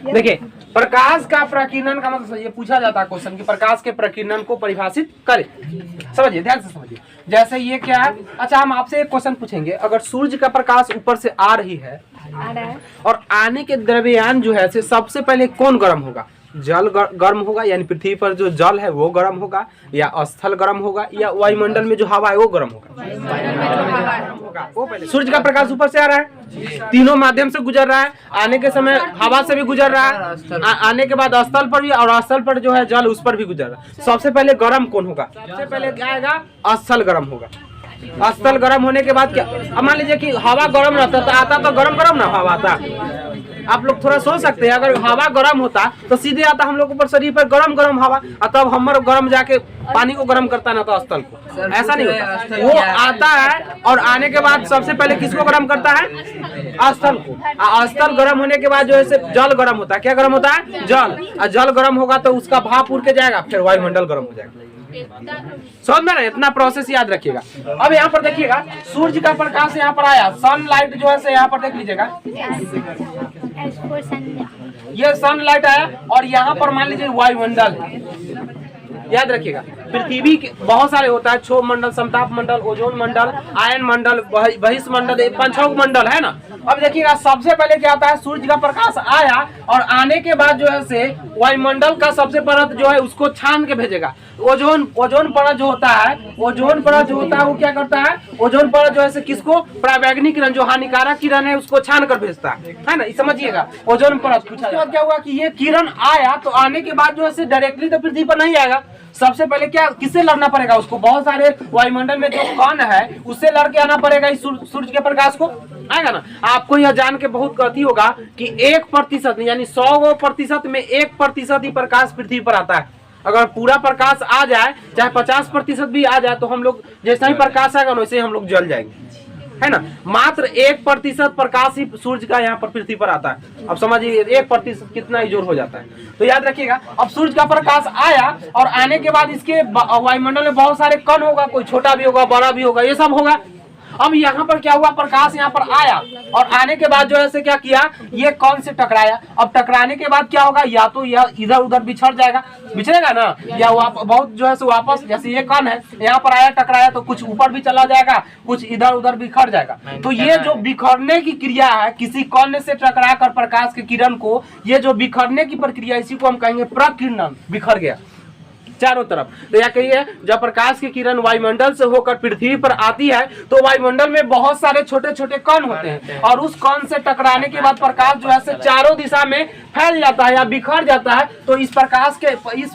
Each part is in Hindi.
देखिए, प्रकाश का प्रकीर्णन का मतलब ये पूछा जाता है क्वेश्चन कि प्रकाश के प्रकीर्णन को परिभाषित करे। समझिए, ध्यान से समझिए। जैसे ये क्या है, अच्छा हम आपसे एक क्वेश्चन पूछेंगे, अगर सूर्य का प्रकाश ऊपर से आ रही है और आने के द्रव्यमान जो है सबसे पहले कौन गर्म होगा? जल गर्म होगा, यानी पृथ्वी पर जो जल है वो गर्म होगा, या स्थल गर्म होगा, या वायुमंडल में जो हवा है वो गर्म होगा? वो पहले। सूर्य का प्रकाश ऊपर से आ रहा है, तीनों माध्यम से गुजर रहा है, आने के समय हवा से भी गुजर रहा है, आने के बाद स्थल पर भी, और स्थल पर जो है जल उस पर भी गुजर रहा है। सबसे पहले गर्म कौन होगा? सबसे पहले क्या आएगा? स्थल गर्म होगा। स्थल गर्म होने के बाद क्या, अब मान लीजिए कि हवा गर्म रहता तो आता तो गरम ना हवा आता। आप लोग थोड़ा सोच सकते हैं, अगर हवा गर्म होता तो सीधे आता हम लोग ऊपर शरीर पर गरम हवा, तब हमर गर्म जाके पानी को गर्म करता ना तो स्थल को, ऐसा नहीं होता। वो आता है और आने के बाद सबसे पहले किसको गर्म करता है? स्थल को। स्थल गर्म होने के बाद जो है जल गर्म होता है। क्या गर्म होता है? जल। और जल गर्म होगा तो उसका भाप उड़ के जाएगा, फिर वायुमंडल गर्म हो जाएगा। समझ में ना? इतना प्रोसेस याद रखिएगा। अब यहाँ पर देखिएगा, सूर्य का प्रकाश यहाँ पर आया, सनलाइट जो है यहाँ पर देख लीजिएगा, ये सनलाइट आया और यहाँ पर मान लीजिए वायुमंडल है। याद रखिएगा, पृथ्वी के बहुत सारे होता है, क्षोभ मंडल, समताप मंडल, ओजोन मंडल, आयन मंडल, बहिष्ठ मंडल, 5-6 मंडल है ना। अब देखिएगा, सबसे पहले क्या होता है, सूर्य का प्रकाश आया और आने के बाद जो है वायुमंडल का सबसे परत जो है उसको छान के भेजेगा। ओजोन परत जो होता है, वो क्या करता है? ओजोन परत जो है किसको? पराबैंगनी किरण, जो हानिकारक किरण है उसको छान कर भेजता है ना। समझिएगा, ओजोन परत पूछा। क्या हुआ कि ये किरण आया तो आने के बाद जो है डायरेक्टली तो पृथ्वी पर नहीं आएगा। सबसे पहले क्या, किससे लड़ना पड़ेगा उसको? बहुत सारे वायुमंडल में जो कण है उससे लड़ के आना पड़ेगा इस सूर्य के प्रकाश को, आएगा ना। आपको यह जान के बहुत कथी होगा कि 1% यानी 100% में 1% ही प्रकाश पृथ्वी पर आता है। अगर पूरा प्रकाश आ जाए, चाहे 50% भी आ जाए, तो हम लोग जैसा ही प्रकाश आएगा वैसे ही हम लोग जल जाएंगे, है ना। मात्र 1% प्रकाश ही सूर्य का यहाँ पर पृथ्वी पर आता है। अब समझिए 1% कितना ही जोर हो जाता है। तो याद रखिएगा, अब सूर्य का प्रकाश आया और आने के बाद इसके वायुमंडल में बहुत सारे कण होगा, कोई छोटा भी होगा, बड़ा भी होगा, ये सब होगा। अब यहाँ पर क्या हुआ, प्रकाश यहाँ पर आया और आने के बाद जो है क्या किया, ये कौन से टकराया। अब टकराने के बाद क्या होगा, या तो यह इधर उधर बिछड़ेगा ना, या बहुत जो है वापस, जैसे ये कण है यहाँ पर आया, टकराया तो कुछ ऊपर भी चला जाएगा, कुछ इधर उधर बिखर जाएगा। तो ये जो बिखरने की क्रिया है, किसी कण से टकरा कर प्रकाश के किरण को, ये जो बिखरने की प्रक्रिया, इसी को हम कहेंगे प्रकीर्णन। बिखर गया चारों तरफ। तो यह कहिए, जब प्रकाश की किरण वायुमंडल से होकर पृथ्वी पर आती है तो वायुमंडल में बहुत सारे छोटे छोटे कण होते हैं और उस कण से टकराने के बाद प्रकाश जो है चारों दिशा में फैल जाता है या बिखर जाता है। तो इस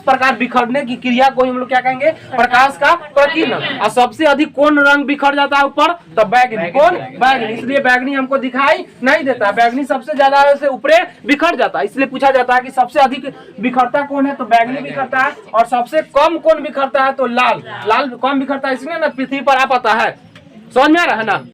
प्रकार बिखरने की क्रिया को हम लोग क्या कहेंगे, प्रकाश का प्रकीर्णन। और सबसे अधिक कौन रंग बिखर जाता है ऊपर, तो बैगनी। कौन? बैगनी। इसलिए बैगनी हमको दिखाई नहीं देता, बैगनी सबसे ज्यादा ऊपरे बिखर जाता है। इसलिए पूछा जाता है कि सबसे अधिक बिखरता कौन है, तो बैगनी बिखरता है। और सबसे कम कौन बिखरता है, तो लाल कम बिखरता है, इसलिए ना पृथ्वी पर आ पाता है। समझ में आ रहा है ना।